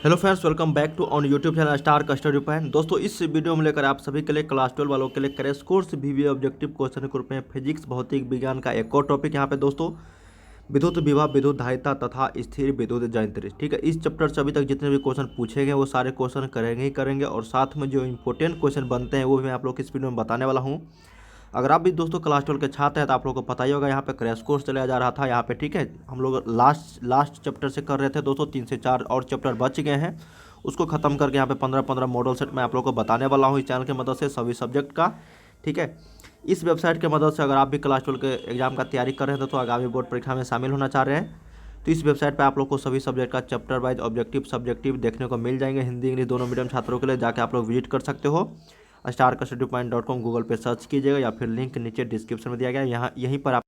Hello friends, welcome back to on YouTube channel star custody point. दोस्तों, इस video में लेकर आप सभी के लिए क्लास 12 वालों के लिए क्रैश कोर्स वीवीए ऑब्जेक्टिव क्वेश्चन के रूप में फिजिक्स भौतिक विज्ञान का एक और टॉपिक यहाँ पे दोस्तों, विद्युत विभव, विद्युत धारिता तथा स्थिर विद्युत जंत्र। ठीक है, इस चैप्टर से अभी तक जितने भी क्वेश्चन पूछे गए वो सारे क्वेश्चन करेंगे ही करेंगे, और साथ में जो इंपॉर्टेंट क्वेश्चन बनते हैं वो भी मैं आप लोग इस वीडियो में बताने वाला हूँ। अगर आप भी दोस्तों क्लास 12 के छात्र हैं तो आप लोगों को पता ही होगा, यहाँ पे क्रैश कोर्स चलाया जा रहा था यहाँ पे। ठीक है, हम लोग लास्ट चैप्टर से कर रहे थे दोस्तों, 3 से 4 और चैप्टर बच गए हैं, उसको खत्म करके यहाँ पे 15 मॉडल सेट मैं आप लोगों को बताने वाला हूँ इस चैनल की मदद से सभी सब्जेक्ट का। ठीक है, इस वेबसाइट की मदद से अगर आप भी क्लास 12 के एग्जाम का तैयारी कर रहे हैं तो आगामी बोर्ड परीक्षा में शामिल होना चाह रहे हैं तो इस वेबसाइट पर आप लोग को सभी सब्जेक्ट का चैप्टर वाइज ऑब्जेक्टिव सब्जेक्टिव देखने को मिल जाएंगे। हिंदी इंग्लिश दोनों मीडियम छात्रों के लिए जाके आप लोग विजिट कर सकते हो। starkstudypoint.com गूगल पे सर्च कीजिएगा या फिर लिंक नीचे डिस्क्रिप्शन में दिया गया है, यहाँ यहीं पर आप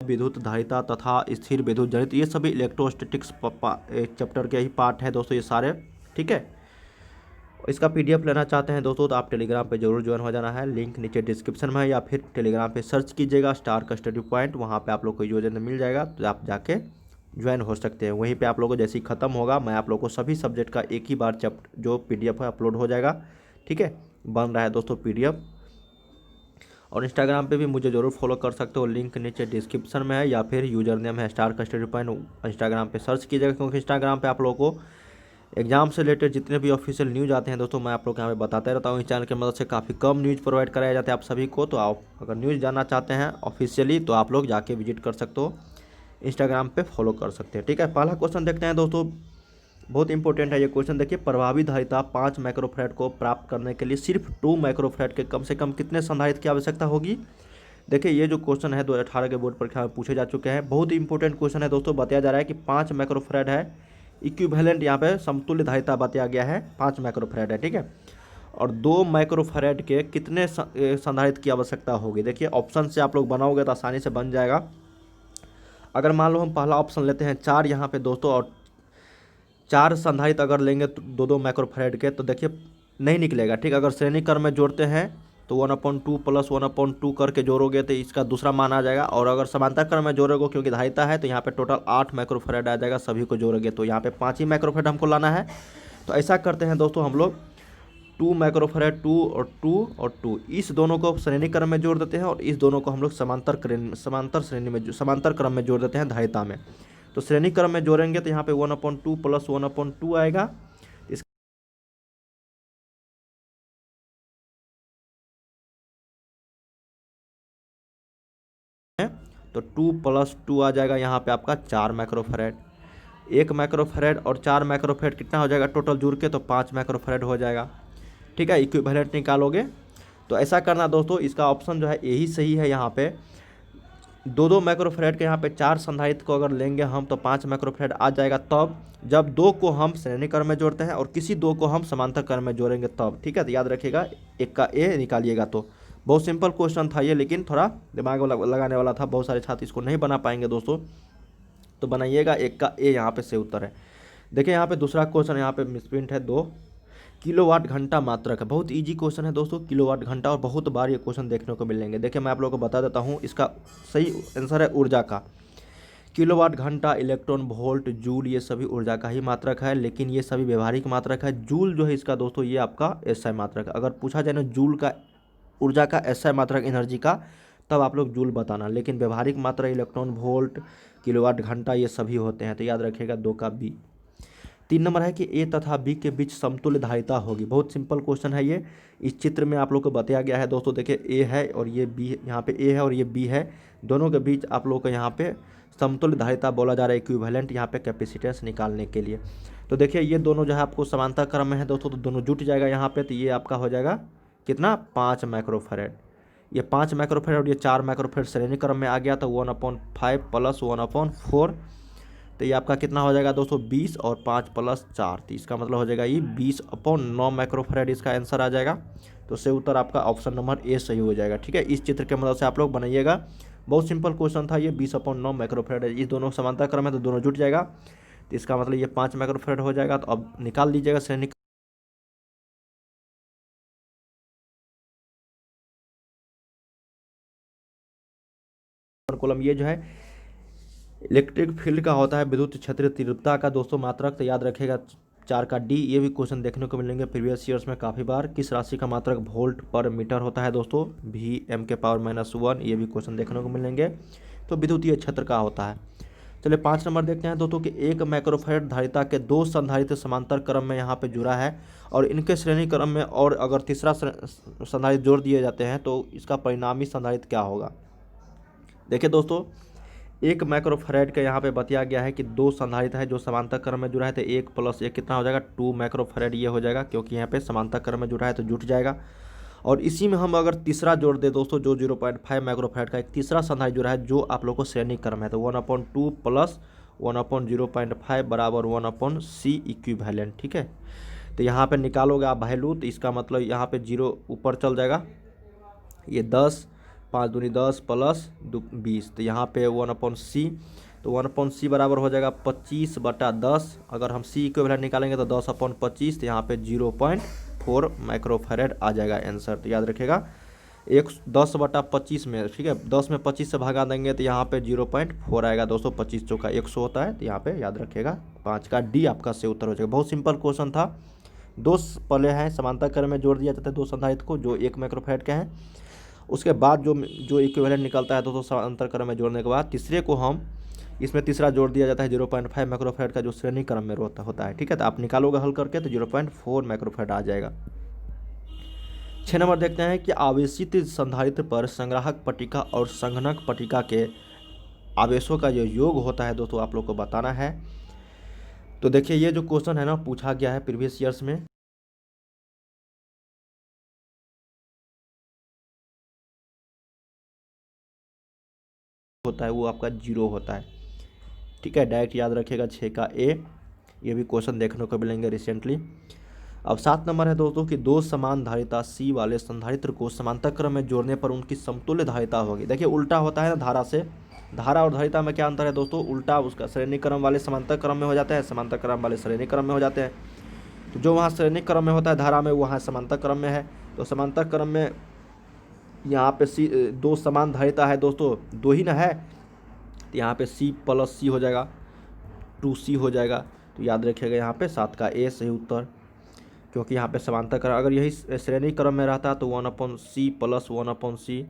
विद्युत धारिता तथा स्थिर विद्युत जनित ये सभी इलेक्ट्रोस्टैटिक्स चैप्टर के ही पार्ट है दोस्तों ये सारे। ठीक है, इसका पीडीएफ लेना चाहते हैं दोस्तों तो आप टेलीग्राम पे जरूर ज्वाइन हो जाना है, लिंक नीचे डिस्क्रिप्शन में है, या फिर टेलीग्राम पे सर्च कीजिएगा स्टार कस्टडी पॉइंट, वहाँ पे आप लोग को यूजर मिल जाएगा तो आप जाके ज्वाइन हो सकते हैं। वहीं पे आप लोगों को जैसे ही खत्म होगा मैं आप लोग को सभी सब्जेक्ट का एक ही बार चैप्टर जो पीडीएफ है अपलोड हो जाएगा। ठीक है, बन रहा है दोस्तों पीडीएफ। और इंस्टाग्राम पे भी मुझे ज़रूर फॉलो कर सकते हो, लिंक नीचे डिस्क्रिप्शन में है, या फिर यूज़र नेम है स्टार कस्टडी पॉइंट, इंस्टाग्राम पे सर्च कीजिएगा, क्योंकि इंस्टाग्राम पे आप लोगों को एग्जाम से रिलेटेड जितने भी ऑफिशियल न्यूज़ आते हैं दोस्तों मैं आप लोग यहाँ पे बताते रहता हूँ। इस चैनल की मदद से काफ़ी कम न्यूज़ प्रोवाइड कराया जाता है आप सभी को, तो आप अगर न्यूज़ जानना चाहते हैं ऑफिशियली तो आप लोग जाके विजिट कर सकते हो, इंस्टाग्राम पे फॉलो कर सकते हैं। ठीक है, पहला क्वेश्चन देखते हैं दोस्तों, बहुत इंपॉर्टेंट है ये क्वेश्चन। देखिए, प्रभावी धारिता 5 माइक्रोफैराड को प्राप्त करने के लिए सिर्फ 2 माइक्रोफैराड के कम से कम कितने संधारित्र की आवश्यकता होगी। देखिए, ये जो क्वेश्चन है 2018 के बोर्ड परीक्षा में पूछे जा चुके हैं, बहुत ही इंपॉर्टेंट क्वेश्चन है दोस्तों। बताया जा रहा है कि 5 माइक्रोफैराड है इक्विवेलेंट, यहाँ पे समतुल्य धारिता बताया गया है 5 माइक्रोफैराड है। ठीक है, और 2 माइक्रोफैराड के कितने संधारित्र की आवश्यकता होगी। देखिए, ऑप्शन से आप लोग बनाओगे तो आसानी से बन जाएगा। अगर मान लो हम पहला ऑप्शन लेते हैं 4 यहाँ पे दोस्तों, और 4 संधारित्र अगर लेंगे तो 2 माइक्रोफैराड के, तो देखिए नहीं निकलेगा। ठीक, अगर श्रेणी क्रम में जोड़ते हैं तो 1/2 प्लस 1/2 करके जोड़ोगे तो इसका दूसरा मान आ जाएगा, और अगर समांतर क्रम में जोड़ोगे क्योंकि धारिता है तो यहाँ पे टोटल 8 माइक्रोफैराड आ जाएगा, सभी को जोड़ोगे तो यहाँ पे 5 ही माइक्रोफैराड हमको लाना है। तो ऐसा करते हैं दोस्तों, हम लोग 2 माइक्रोफैराड 2 और 2 और 2 इस दोनों को श्रेणी क्रम में जोड़ देते हैं, और इस दोनों को हम लोग समांतर क्रम में जोड़ देते हैं धारिता में। तो श्रेणी क्रम में जोड़ेंगे तो यहाँ पे 1/2 प्लस 1/2 आएगा, तो 2 + 2 आ जाएगा यहाँ पे आपका 4 माइक्रोफैराड। 1 माइक्रोफैराड और 4 माइक्रोफैराड कितना हो जाएगा टोटल जुड़ के, तो 5 माइक्रोफैराड हो जाएगा। ठीक है, इक्विवेलेंट निकालोगे तो ऐसा करना दोस्तों, इसका ऑप्शन जो है यही सही है। यहाँ पे 2 माइक्रोफैराड के यहाँ पे 4 संधारित्र को अगर लेंगे हम तो 5 माइक्रोफैराड आ जाएगा, तब जब 2 को हम श्रेणी क्रम में जोड़ते हैं और किसी 2 को हम समांतर क्रम में जोड़ेंगे तब। ठीक है, तो याद रखिएगा, एक का ए निकालिएगा। तो बहुत सिंपल क्वेश्चन था ये, लेकिन थोड़ा दिमाग लगाने वाला था, बहुत सारे छात्र इसको नहीं बना पाएंगे दोस्तों, तो बनाइएगा। एक का ए यहाँ पे सही उत्तर है। देखिए, यहाँ पे दूसरा क्वेश्चन यहाँ पे मिसप्रिंट है, 2 किलोवाट घंटा मात्रक है। बहुत इजी क्वेश्चन है दोस्तों, किलोवाट घंटा, और बहुत बार ये क्वेश्चन देखने को मिलेंगे। देखिए, मैं आप लोगों को बता देता हूँ, इसका सही आंसर है ऊर्जा का। किलोवाट घंटा, इलेक्ट्रॉन वोल्ट, जूल ये सभी ऊर्जा का ही मात्रक है, लेकिन ये सभी व्यवहारिक मात्रक है। जूल जो है इसका दोस्तों ये आपका एसआई मात्रक है। अगर पूछा जाए ना जूल का ऊर्जा का एसआई मात्रक एनर्जी का, तब आप लोग जूल बताना, लेकिन व्यवहारिक मात्रा इलेक्ट्रॉन वोल्ट, किलोवाट घंटा ये सभी होते हैं। तो याद रखिएगा 2 का बी। 3 नंबर है कि ए तथा बी के बीच समतुल्य धारिता होगी। बहुत सिंपल क्वेश्चन है ये, इस चित्र में आप लोग को बताया गया है दोस्तों। देखिए, ए है और ये बी, यहाँ पे ए है और ये बी है, दोनों के बीच आप लोग को यहाँ पे समतुल्य धारिता बोला जा रहा है, इक्विवेलेंट यहाँ पे कैपेसिटेंस निकालने के लिए। तो देखिए, ये दोनों जो है आपको समांतर क्रम में है दोस्तों, तो दोनों जुट जाएगा यहाँ पे, तो ये आपका हो जाएगा कितना 5 माइक्रोफैराड। ये 5 माइक्रोफैराड और ये 4 माइक्रोफैराड श्रेणी क्रम में आ गया, तो 1/5 प्लस 1/4, तो ये आपका कितना हो जाएगा दोस्तों 20, और 5 + 4, तो इसका मतलब हो जाएगा ये 20/9 माइक्रोफैराड इसका आंसर आ जाएगा। तो से उत्तर आपका ऑप्शन नंबर ए सही हो जाएगा। ठीक है, इस चित्र के मदद से आप लोग बनाइएगा, बहुत सिंपल क्वेश्चन था ये। 20/9 माइक्रोफैराड, इस दोनों समांतर क्रम है तो दोनों जुट जाएगा, तो इसका मतलब ये 5 माइक्रोफैराड हो जाएगा। तो अब निकाल लीजिएगा श्रेणी कॉलम ये जो है इलेक्ट्रिक फील्ड का होता है, विद्युत क्षेत्र तीव्रता का दोस्तों मात्रक, तो याद रखेगा 4 का डी। ये भी क्वेश्चन देखने को मिलेंगे प्रीवियस ईयर्स में काफ़ी बार। किस राशि का मात्रक वोल्ट पर मीटर होता है दोस्तों, Vm⁻⁻1, ये भी क्वेश्चन देखने को मिलेंगे, तो विद्युतीय क्षेत्र का होता है। चलिए 5 नंबर देखते हैं दोस्तों कि 1 माइक्रोफैराड धारिता के 2 संधारित्र समांतर क्रम में यहाँ पे जुड़ा है और इनके श्रेणी क्रम में और अगर तीसरा संधारित्र जोड़ दिए जाते हैं तो इसका परिणामी संधारित्र क्या होगा। देखिए दोस्तों 1 माइक्रोफैराड का यहाँ पे बताया गया है कि 2 संधारित्र है जो समांतर क्रम में जुड़ा है, तो 1 + 1 कितना हो जाएगा 2 माइक्रोफैराड ये हो जाएगा, क्योंकि यहाँ पे समांतर क्रम में जुड़ा है तो जुट जाएगा। और इसी में हम अगर तीसरा जोड़ दे दोस्तों जो 0.5 माइक्रोफैराड का एक तीसरा संधारित्र जुड़ा है जो आप लोग को श्रेणी क्रम है, तो 1/2 + 1/0.5 बराबर 1/c इक्विवेलेंट। ठीक है, तो यहाँ पे निकालोगे आप वैल्यू, तो इसका मतलब यहाँ पे 0 ऊपर चल जाएगा, ये 10, 5 दूनी 10 + 20, तो यहाँ पे 1/c, तो 1/c बराबर हो जाएगा 25/10। अगर हम c इक्विवेलेंट निकालेंगे तो 10/25, तो यहाँ पे 0.4 माइक्रोफैराड आ जाएगा आंसर। तो याद रखिएगा 10/25 में, ठीक है, 10 में 25 से भगा देंगे तो यहाँ पे 0.4 आएगा दोस्तों, 25 चौका 100 होता है, तो यहाँ पे याद रखिएगा 5 का डी आपका सही उत्तर हो जाएगा। बहुत सिंपल क्वेश्चन था। 2 पले हैं समांतर क्रम में जोड़ दिया जाता है 2 संधारित्र को जो 1 माइक्रोफैराड के हैं, उसके बाद जो इक्विवेलेंट निकलता है दोस्तों समांतर क्रम में जोड़ने के बाद तीसरे को हम इसमें तीसरा जोड़ दिया जाता है 0.5 माइक्रोफैराड का जो श्रेणी क्रम में होता है। ठीक है, तो आप निकालोगे हल करके तो 0.4 माइक्रोफैराड आ जाएगा। 6 नंबर देखते हैं कि आवेशित संधारित्र पर संग्राहक पट्टिका और संघनक पट्टिका के आवेशों का जो योग होता है दोस्तों आप लोग को बताना है। तो देखिए ये जो क्वेश्चन है ना पूछा गया है प्रीवियस ईयर्स में, होता है वो आपका 0 होता है। ठीक है, डायरेक्ट याद रखिएगा 6 का ए, ये भी क्वेश्चन देखने को मिलेंगे रिसेंटली। अब 7 नंबर है दोस्तों कि 2 समान धारिता C वाले संधारित्र को समांतर क्रम में जोड़ने पर उनकी समतुल्य धारिता होगी। देखिए उल्टा होता है ना धारा से, धारा और धारिता में क्या अंतर है दोस्तों, उल्टा उसका श्रेणी क्रम वाले समांतर क्रम में हो जाते हैं, समांतर क्रम वाले श्रेणी क्रम में हो जाते हैं। तो जो वहाँ श्रेणी क्रम में होता है धारा में, वहाँ समांतर क्रम में है, तो समांतर क्रम में यहाँ पे C 2 समान धारिता है दोस्तों, 2 ही ना है, तो यहाँ पे C + C हो जाएगा, 2C हो जाएगा। तो याद रखिएगा यहाँ पे 7 का ए सही उत्तर, क्योंकि यहाँ पे समांतर क्रम अगर यही श्रेणी क्रम में रहता तो 1/c + 1/c,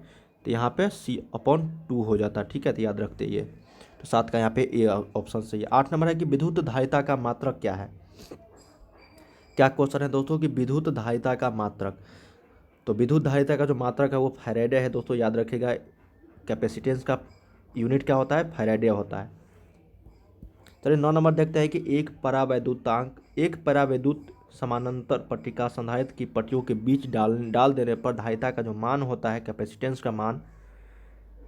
तो यहाँ पे c/2 हो जाता। ठीक है, तो याद रखते ये, तो 7 का यहाँ पे ए ऑप्शन सही है। 8 नंबर है कि विद्युत धारिता का मात्रक क्या है। क्या क्वेश्चन है दोस्तों कि विद्युत धारिता का मात्रक, तो विद्युत धारिता का जो मात्रक है वो फैराडे है दोस्तों, याद रखिएगा। कैपेसिटेंस का यूनिट क्या होता है, फैराडे होता है। चलिए 9 नंबर देखते हैं कि एक परावैद्युत समानांतर पट्टिका संधारित्र की पट्टियों के बीच डाल देने पर धारिता का जो मान होता है, कैपेसिटेंस का मान,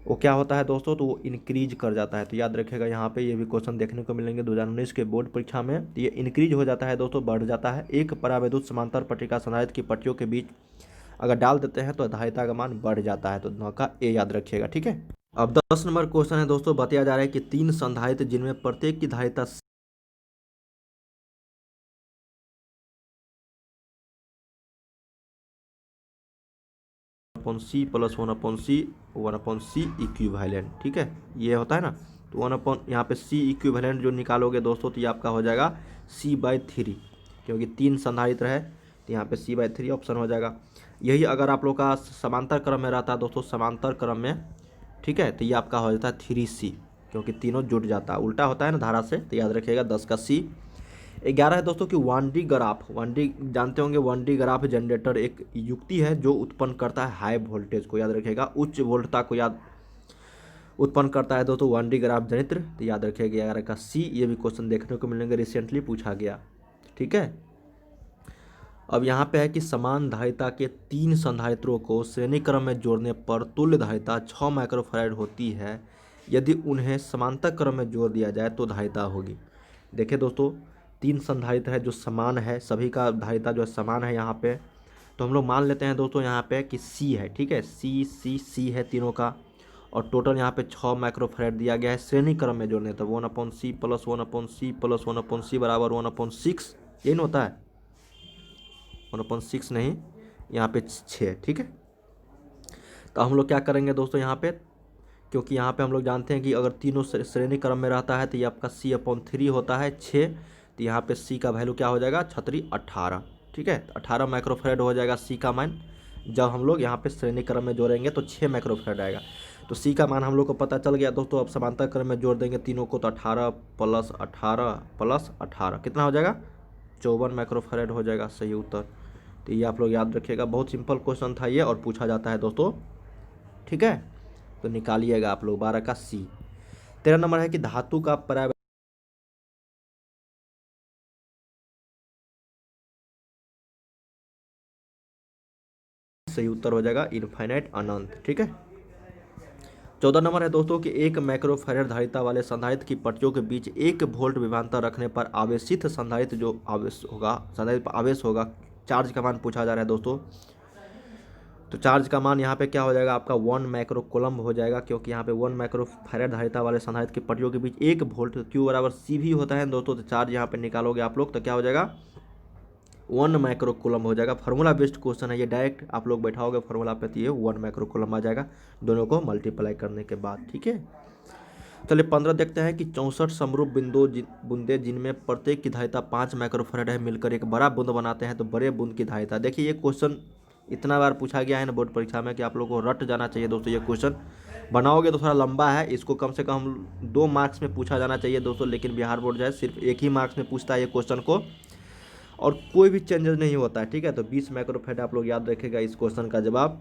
वो क्या होता है दोस्तों, तो वो इंक्रीज कर जाता है। तो याद रखिएगा यहाँ पे ये भी क्वेश्चन देखने को मिलेंगे 2019 के बोर्ड परीक्षा में, तो ये इंक्रीज हो जाता है दोस्तों, बढ़ जाता है। एक परावैद्युत समांतर पट्टिका संधारित्र की पट्टियों के बीच अगर डाल देते हैं तो धारिता का मान बढ़ जाता है, तो 9 का ए याद रखिएगा। ठीक है, अब 10 नंबर क्वेश्चन है दोस्तों, बताया जा रहा है कि 3 संधारित्र जिनमें प्रत्येक की धारिता C + 1/c इक्विवेलेंट। ठीक है, ये होता है ना, तो 1 यहाँ पे C इक्विवेलेंट जो निकालोगे दोस्तों तो ये आपका हो जाएगा C/3, क्योंकि 3 संधारित्र है तो यहाँ पे C/3 ऑप्शन हो जाएगा। यही अगर आप लोग का समांतर क्रम में रहता है दोस्तों, समांतर क्रम में, ठीक है, तो ये आपका हो जाता है 3C, क्योंकि तीनों जुट जाता है, उल्टा होता है ना धारा से, तो याद रखिएगा 10 का C। 11 है दोस्तों कि 1D ग्राफ, 1D जानते होंगे, 1D ग्राफ जनरेटर एक युक्ति है जो उत्पन्न करता है हाई वोल्टेज को, याद रखिएगा उच्च वोल्टता को याद उत्पन्न करता है दोस्तों 1D ग्राफ जनित्र, तो याद रखिएगा 11 का C। ये भी क्वेश्चन देखने को मिलेंगे, रिसेंटली पूछा गया। ठीक है, अब यहाँ पे है कि समान धारिता के 3 संधारित्रों को श्रेणी क्रम में जोड़ने पर तुल्य धारिता 6 माइक्रोफैराड होती है, यदि उन्हें समांतर क्रम में जोड़ दिया जाए तो धारिता होगी। देखिए दोस्तों 3 संधारित्र है जो समान है, सभी का धारिता जो है समान है यहाँ पे, तो हम लोग मान लेते हैं दोस्तों यहाँ पे कि C है। ठीक है, C है तीनों का, और टोटल यहाँ पे 6 माइक्रोफैराड दिया गया है श्रेणी क्रम में जोड़ने, तो 1/c + 1/c + 1/c बराबर 1/6, यही ना होता है, 1/6 नहीं, यहाँ पे 6। ठीक है, तो हम लोग क्या करेंगे दोस्तों, यहाँ पे क्योंकि यहाँ पे हम लोग जानते हैं कि अगर तीनों श्रेणी क्रम में रहता है तो ये आपका C/3 होता है 6। तो यहाँ पे C का वैल्यू क्या हो जाएगा 18। ठीक है, 18 माइक्रोफेरेड हो जाएगा C का मान। जब हम लोग यहाँ पे श्रेणी क्रम में जोड़ेंगे तो 6 माइक्रोफेरेड आएगा। तो C का मान हम लोग को पता चल गया दोस्तों। अब समांतर क्रम में जोड़ देंगे तीनों को तो 18 + 18 + 18 कितना हो जाएगा 54 माइक्रोफेरेड हो जाएगा सही उत्तर। तो ये आप लोग याद रखिएगा, बहुत सिंपल क्वेश्चन था ये और पूछा जाता है दोस्तों। ठीक है, तो निकालिएगा आप लोग 12 का C। 13 नंबर है कि धातु का पर्याय सही उत्तर हो जाएगा इनफाइनाइट अनंत। ठीक है, 14 नंबर है दोस्तों कि एक माइक्रोफैराड धारिता वाले संधारित्र की पट्टियों के बीच 1 वोल्ट विभवांतर रखने पर आवेशित संधारित्र जो आवेश होगा, संधारित्र पर आवेश होगा, चार्ज का मान पूछा जा रहा है दोस्तों। तो चार्ज का मान यहाँ पे क्या हो जाएगा आपका 1 माइक्रो कूलम्ब हो जाएगा, क्योंकि यहाँ पे 1 माइक्रोफैराड धारिता वाले संधारित्र की पट्टियों के बीच 1 वोल्ट Q बराबर C भी होता है दोस्तों। तो चार्ज यहाँ पे निकालोगे आप लोग तो क्या हो जाएगा 1 माइक्रो कूलम्ब हो जाएगा। फार्मूला बेस्ड क्वेश्चन है ये, डायरेक्ट आप लोग बैठाओगे फार्मूला पे तो ये 1 माइक्रो कूलम्ब आ जाएगा दोनों को मल्टीप्लाई करने के बाद। ठीक है, चलिए 15 देखते हैं कि 64 समरूप बूंदे जिनमें प्रत्येक की धारिता 5 माइक्रोफैराड है मिलकर एक बड़ा बूंद बनाते हैं तो बड़े बूंद की धारिता। देखिए ये क्वेश्चन इतना बार पूछा गया है ना बोर्ड परीक्षा में कि आप लोगों को रट जाना चाहिए दोस्तों। ये क्वेश्चन बनाओगे तो थोड़ा लंबा है, इसको कम से कम 2 मार्क्स में पूछा जाना चाहिए दोस्तों, लेकिन बिहार बोर्ड जो है सिर्फ 1 ही मार्क्स में पूछता है ये क्वेश्चन को और कोई भी चेंजेस नहीं होता है। ठीक है, तो 20 माइक्रोफैराड आप लोग याद रखेगा इस क्वेश्चन का जवाब।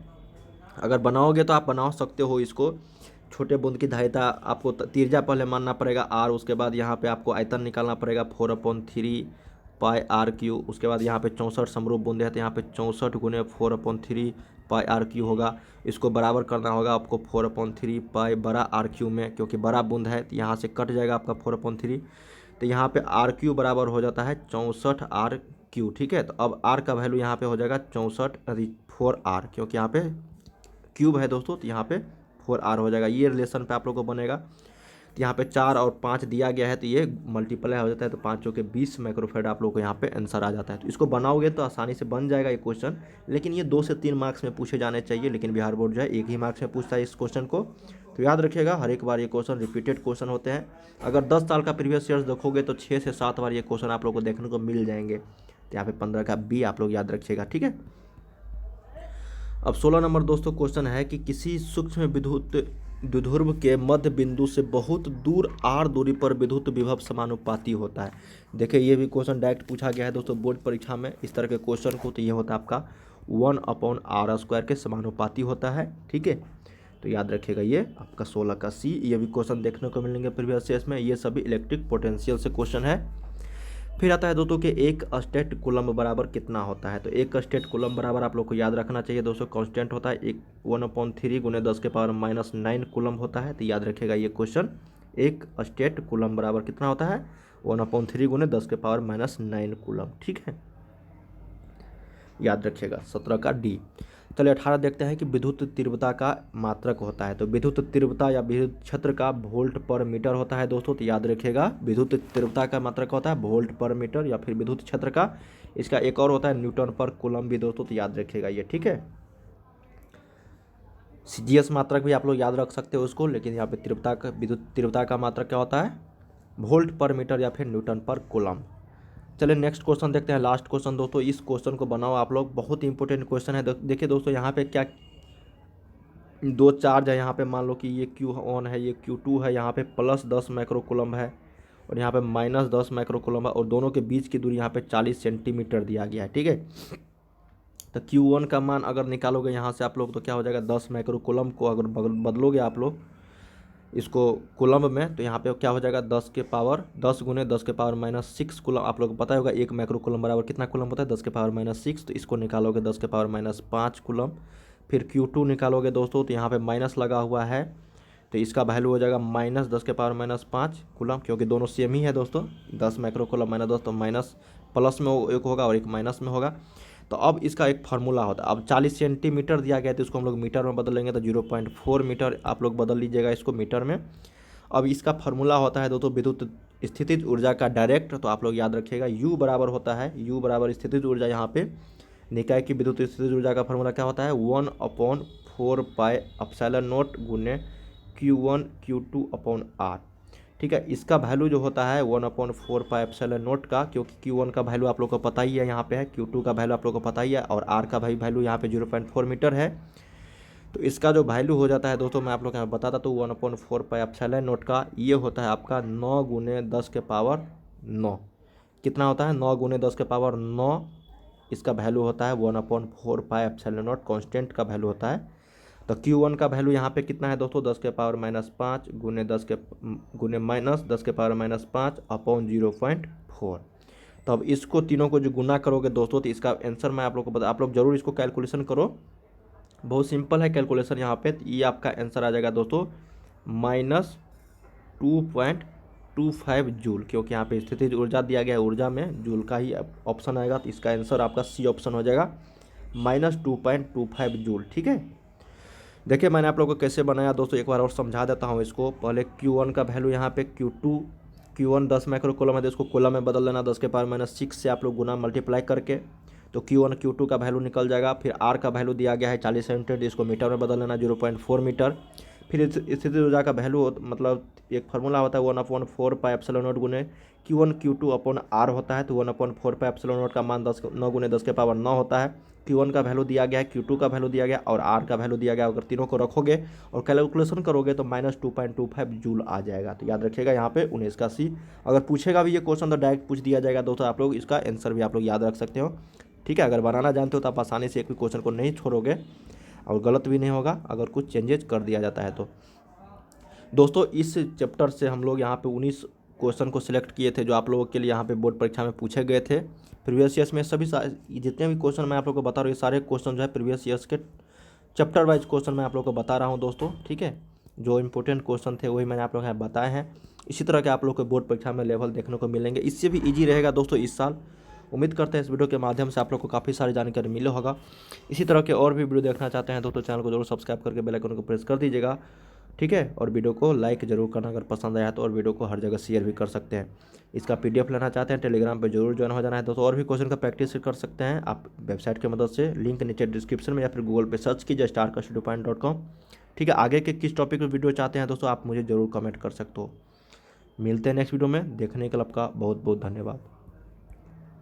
अगर बनाओगे तो आप बना सकते हो इसको। छोटे बूंद की धारिता आपको त्रिज्या पहले मानना पड़ेगा r, उसके बाद यहाँ पे आपको आयतन निकालना पड़ेगा 4/3 पाई r3। उसके बाद यहाँ पे 64 समरूप बूंदे हैं तो यहाँ पे 64 गुने 4/3 पाई r3 होगा। इसको बराबर करना होगा आपको 4/3 पाई बड़ा r3 में, क्योंकि बड़ा बूंद है तो यहाँ से कट जाएगा आपका 4/3। तो यहाँ पे r3 बराबर हो जाता है 64 r3। ठीक है, तो अब r का वैल्यू यहाँ पे हो जाएगा 4r, क्योंकि यहाँ पे क्यूब है दोस्तों तो यहाँ पे 4r हो जाएगा। ये रिलेशन पे आप लोग को बनेगा। तो यहाँ पे 4 और 5 दिया गया है तो ये मल्टीप्लाई हो जाता है तो 5 के 20 माइक्रोफैराड आप लोग को यहाँ पे आंसर आ जाता है। तो इसको बनाओगे तो आसानी से बन जाएगा ये क्वेश्चन, लेकिन ये 2 से 3 मार्क्स में पूछे जाने चाहिए, लेकिन बिहार बोर्ड जो है 1 ही मार्क्स में पूछता है इस क्वेश्चन को। तो याद रखिएगा हर एक बार ये क्वेश्चन रिपीटेड क्वेश्चन होते हैं। अगर 10 साल का प्रीवियस ईयर्स देखोगे तो 6 से 7 बार ये क्वेश्चन आप लोग को देखने को मिल जाएंगे। तो यहाँ पे 15 का B आप लोग याद रखिएगा। ठीक है, अब 16 नंबर दोस्तों क्वेश्चन है कि किसी सूक्ष्म विद्युत द्विध्रुव के मध्य बिंदु से बहुत दूर r दूरी पर विद्युत विभव समानुपाती होता है। देखिए ये भी क्वेश्चन डायरेक्ट पूछा गया है दोस्तों बोर्ड परीक्षा में इस तरह के क्वेश्चन को। तो ये होता है आपका 1/r² के समानुपाती होता है। ठीक है, तो याद रखिएगा ये आपका 16 का C। ये भी क्वेश्चन देखने को मिलेंगे प्रीवियस ईयर्स में। ये सभी इलेक्ट्रिक पोटेंशियल से क्वेश्चन है। फिर आता है दोस्तों कि एक स्टेट कूलम्ब बराबर कितना होता है। तो एक स्टेट कूलम्ब बराबर आप लोग को याद रखना चाहिए दोस्तों, कांस्टेंट होता है 1/3 गुने 10⁻⁻9 कूलम्ब होता है। तो याद रखिएगा ये क्वेश्चन एक स्टेट कूलम्ब बराबर कितना होता है 1/3 गुने 10⁻⁹ कूलम्ब। ठीक है, याद रखिएगा 17 का D। चलिए 18 देखते हैं कि विद्युत तीव्रता का मात्रक होता है। तो विद्युत तीव्रता या विद्युत क्षेत्र का वोल्ट पर मीटर होता है दोस्तों। तो याद रखिएगा विद्युत तीव्रता का मात्रक होता है वोल्ट पर मीटर या फिर विद्युत क्षेत्र का, इसका एक और होता है न्यूटन पर कूलम्ब भी दोस्तों। तो याद रखिएगा ये। ठीक है, CGS मात्रक भी आप लोग याद रख सकते हो उसको, लेकिन यहाँ पे तीव्रता का विद्युत तीव्रता का मात्रक क्या होता है वोल्ट पर मीटर या फिर न्यूटन पर कूलम्ब। चलिए नेक्स्ट क्वेश्चन देखते हैं, लास्ट क्वेश्चन दोस्तों। इस क्वेश्चन को बनाओ आप लोग, बहुत इंपॉर्टेंट क्वेश्चन है। देखिए दोस्तों यहाँ पे क्या 2 चार्ज है, यहाँ पे मान लो कि ये Q1 है ये Q2 है, यहाँ पे +10 माइक्रो कूलम्ब है और यहाँ पे -10 माइक्रो कूलम्ब है और दोनों के बीच की दूरी यहाँ पे 40 सेंटीमीटर दिया गया है। ठीक है, तो Q1 का मान अगर निकालोगे यहाँ से आप लोग तो क्या हो जाएगा 10 माइक्रो कूलम्ब को अगर बदलोगे आप लोग इसको कूलम्ब में तो यहाँ पे क्या हो जाएगा 10 गुने 10⁻⁻6 कूलम्ब। आप लोग को पता होगा 1 माइक्रो कूलम्ब बराबर कितना कूलम्ब होता है 10⁻⁻6। तो इसको निकालोगे 10⁻⁻5 कूलम्ब। फिर Q2 निकालोगे दोस्तों तो यहाँ पे माइनस लगा हुआ है तो इसका वैल्यू हो जाएगा -10⁻⁻5 कूलम्ब, क्योंकि दोनों सेम ही है दोस्तों। 10 माइक्रो कूलम्ब -10 तो माइनस प्लस में एक होगा और एक माइनस में होगा। तो अब इसका एक फार्मूला होता है, अब 40 सेंटीमीटर दिया गया है तो इसको हम लोग मीटर में बदलेंगे तो 0.4 मीटर आप लोग बदल लीजिएगा इसको मीटर में। अब इसका फार्मूला होता है दोस्तों विद्युत स्थितिज ऊर्जा का डायरेक्ट। तो आप लोग याद रखिएगा U बराबर होता है U बराबर स्थितिज ऊर्जा। यहाँ पे निकाय की विद्युत स्थितिज ऊर्जा का फार्मूला क्या होता है 1/4 पाई ε0 गुने Q1 Q2 अपॉन R। ठीक है, इसका वैल्यू जो होता है 1/4 पाई एप्सिलॉन नॉट का, क्योंकि Q1 का वैल्यू आप लोग को पता ही है यहाँ पे है, Q2 का वैल्यू आप लोग को पता ही है, और R का भाई वैल्यू यहाँ पे 0.4 मीटर है। तो इसका जो वैल्यू हो जाता है दोस्तों, मैं आप लोग को यहाँ बताता तो 1/4 पाई एप्सिलॉन नॉट का ये होता है आपका 9 गुने 10 के पावर 9। कितना होता है? 9 गुने 10 के पावर 9। इसका वैल्यू होता है 1/4 पाई एप्सिलॉन नॉट, कॉन्स्टेंट का वैल्यू होता है। तो Q1 का वैल्यू यहाँ पे कितना है दोस्तों? 10 के पावर -5 गुने 10 के गुने माइनस 10 के पावर -5 अपॉन 0.4। तो अब इसको तीनों को जो गुना करोगे दोस्तों, तो इसका आंसर मैं आप लोग को बता, आप लोग जरूर इसको कैलकुलेशन करो, बहुत सिंपल है कैलकुलेशन यहाँ पे। तो ये आपका आंसर आ जाएगा दोस्तों -2.25 जूल, क्योंकि यहाँ पे स्थितिज ऊर्जा दिया गया है, ऊर्जा में जूल का ही ऑप्शन आएगा। तो इसका आंसर आपका सी ऑप्शन हो जाएगा -2.25 जूल। ठीक है, देखिए मैंने आप लोगों को कैसे बनाया दोस्तों, एक बार और समझा देता हूँ इसको। पहले Q1 का वैल्यू यहाँ पे Q1 10 माइक्रो कूलम है, तो इसको कूलम में बदल देना, 10 के पावर -6 से आप लोग गुना मल्टीप्लाई करके, तो Q1 Q2 का वैल्यू निकल जाएगा। फिर R का वैल्यू दिया गया है 40 सेंटीमीटर, इसको मीटर में बदल लेना 0.4 मीटर। फिर स्थिति ऊर्जा का वैल्यू मतलब एक फार्मूला होता है 1/4 पाई एप्सिलॉन नॉट गुने Q1 Q2 अपॉन R होता है। तो 1/4 पाई एप्सिलॉन नॉट का मान 9 गुने 10 के पावर 9 होता है। Q1 का वैल्यू दिया गया है, Q2 का वैल्यू दिया गया और R का वैल्यू दिया गया। अगर तीनों को रखोगे और कैलकुलेशन करोगे तो -2.25 जूल आ जाएगा। तो याद रखिएगा यहाँ पे 19 का सी। अगर पूछेगा भी ये क्वेश्चन तो डायरेक्ट पूछ दिया जाएगा दोस्तों, आप लोग इसका आंसर भी आप लोग याद रख सकते हो। ठीक है, अगर बनाना जानते हो तो आप आसानी से एक भी क्वेश्चन को नहीं छोड़ोगे और गलत भी नहीं होगा अगर कुछ चेंजेज कर दिया जाता है तो। दोस्तों इस चैप्टर से हम लोग यहाँ पे 19 क्वेश्चन को सिलेक्ट किए थे, जो आप लोगों के लिए यहाँ पे बोर्ड परीक्षा में पूछे गए थे प्रीवियस ईयर्स में। सभी जितने भी क्वेश्चन मैं आप लोगों को बता रहा हूँ, ये सारे क्वेश्चन जो है प्रीवियस ईयर्स के चैप्टर वाइज क्वेश्चन मैं आप लोगों को बता रहा हूँ दोस्तों। ठीक है, जो इंपॉर्टेंट क्वेश्चन थे वही मैंने आप लोगों को यहाँ बताए हैं। इसी तरह के आप लोग को बोर्ड परीक्षा में लेवल देखने को मिलेंगे, इससे भी ईजी रहेगा दोस्तों इस साल। उम्मीद करते हैं इस वीडियो के माध्यम से आप लोग को काफ़ी सारी जानकारी मिले होगा। इसी तरह के और भी वीडियो देखना चाहते हैं दोस्तों, चैनल को जरूर सब्सक्राइब करके बेल आइकन को प्रेस कर दीजिएगा। ठीक है, और वीडियो को लाइक जरूर करना अगर पसंद आया तो, और वीडियो को हर जगह शेयर भी कर सकते हैं। इसका PDF लेना चाहते हैं टेलीग्राम पे जरूर ज्वाइन हो जाना है दोस्तों। और भी क्वेश्चन का प्रैक्टिस कर सकते हैं आप वेबसाइट की मदद से, लिंक नीचे डिस्क्रिप्शन में या फिर गूगल पे सर्च कीजिए starkastudio.com। ठीक है, आगे के किस टॉपिक पर वीडियो चाहते हैं दोस्तों आप मुझे जरूर कमेंट कर सकते हो। मिलते हैं नेक्स्ट वीडियो में, देखने के लिए आपका बहुत बहुत धन्यवाद।